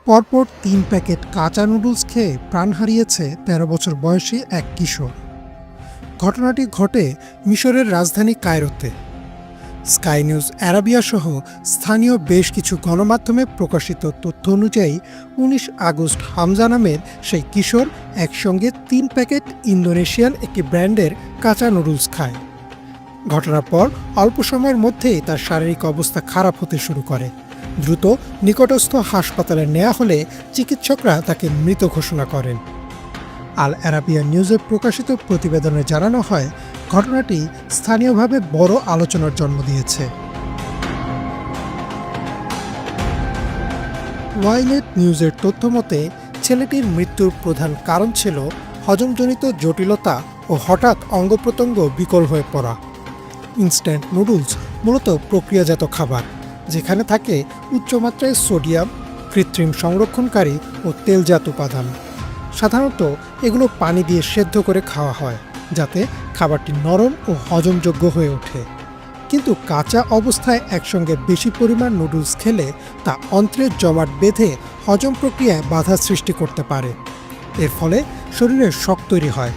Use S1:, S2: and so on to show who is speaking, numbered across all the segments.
S1: পরপর ৩ প্যাকেট কাঁচা নুডলস খেয়ে প্রাণ হারিয়েছে ১৩ বছর বয়সী এক কিশোর। ঘটনাটি ঘটে মিশরের রাজধানী কায়রোতে। স্কাই নিউজ আরাবিয়া সহ স্থানীয় বেশ কিছু গণমাধ্যমে প্রকাশিত তথ্য অনুযায়ী ১৯ আগস্ট হামজা নামের সেই কিশোর একসঙ্গে ৩ প্যাকেট ইন্দোনেশিয়ান একটি ব্র্যান্ডের কাঁচা নুডলস খায়। ঘটনার পর অল্প সময়ের মধ্যেই তার শারীরিক অবস্থা খারাপ হতে শুরু করে। দ্রুত নিকটস্থ হাসপাতালে নেওয়া হলে চিকিৎসকরা তাকে মৃত ঘোষণা করেন। আল আরাবিয়া নিউজে প্রকাশিত প্রতিবেদনে জানানো হয়, ঘটনাটি স্থানীয়ভাবে বড় আলোচনার জন্ম দিয়েছে। ওয়াইনেট নিউজের তথ্য মতে ছেলেটির মৃত্যুর প্রধান কারণ ছিল হজমজনিত জটিলতা ও হঠাৎ অঙ্গপ্রত্যঙ্গ বিকল হয়ে পড়া। ইনস্ট্যান্ট নুডলস মূলত প্রক্রিয়াজাত খাবার, যেখানে থাকে উচ্চমাত্রায় সোডিয়াম, কৃত্রিম সংরক্ষণকারী ও তেলজাত উপাদান। সাধারণত এগুলো পানি দিয়ে সেদ্ধ করে খাওয়া হয়, যাতে খাবারটি নরম ও হজমযোগ্য হয়ে ওঠে। কিন্তু কাঁচা অবস্থায় একসঙ্গে বেশি পরিমাণ নুডলস খেলে তা অন্ত্রের জমাট বেঁধে হজম প্রক্রিয়ায় বাধা সৃষ্টি করতে পারে। এর ফলে শরীরে শক তৈরি হয়,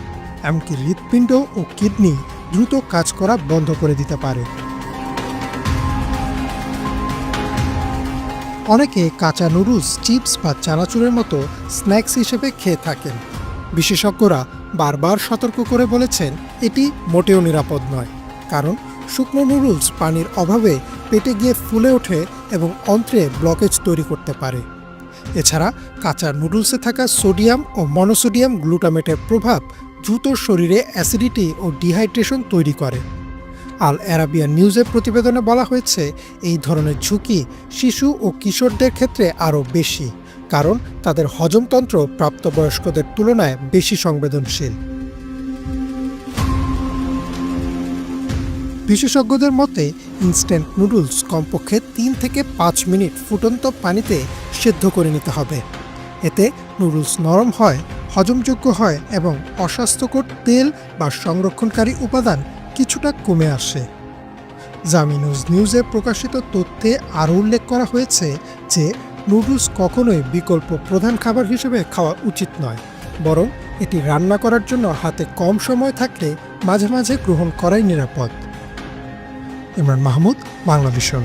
S1: এমনকি হৃৎপিণ্ড ও কিডনি দ্রুত কাজ করা বন্ধ করে দিতে পারে। অনেকে কাঁচা নুডলস, চিপস বা চানাচুরের মতো স্ন্যাক্স হিসেবে খেয়ে থাকেন। বিশেষজ্ঞরা বারবার সতর্ক করে বলেছেন, এটি মোটেও নিরাপদ নয়, কারণ শুকনো নুডলস পানির অভাবে পেটে গিয়ে ফুলে ওঠে এবং অন্ত্রে ব্লকেজ তৈরি করতে পারে। এছাড়া কাঁচা নুডলসে থাকা সোডিয়াম ও মনোসোডিয়াম গ্লুটামেটের প্রভাব দ্রুত শরীরে অ্যাসিডিটি ও ডিহাইড্রেশন তৈরি করে। আল আরাবিয়া নিউজের প্রতিবেদনে বলা হয়েছে, এই ধরনের ঝুঁকি শিশু ও কিশোরদের ক্ষেত্রে আরও বেশি, কারণ তাদের হজমতন্ত্র প্রাপ্তবয়স্কদের তুলনায় বেশি সংবেদনশীল। বিশেষজ্ঞদের মতে ইনস্ট্যান্ট নুডলস কমপক্ষে ৩ থেকে ৫ মিনিট ফুটন্ত পানিতে সেদ্ধ করে নিতে হবে। এতে নুডলস নরম হয়, হজমযোগ্য হয় এবং অস্বাস্থ্যকর তেল বা সংরক্ষণকারী উপাদান কিছুটা কমে আসে। জামিনুজ নিউজে প্রকাশিত তথ্যে আরও উল্লেখ করা হয়েছে যে নুডলস কখনোই বিকল্প প্রধান খাবার হিসেবে খাওয়া উচিত নয়, বরং এটি রান্না করার জন্য হাতে কম সময় থাকলে মাঝে মাঝে গ্রহণ করাই নিরাপদ। ইমরান মাহমুদ, বাংলাভিশন।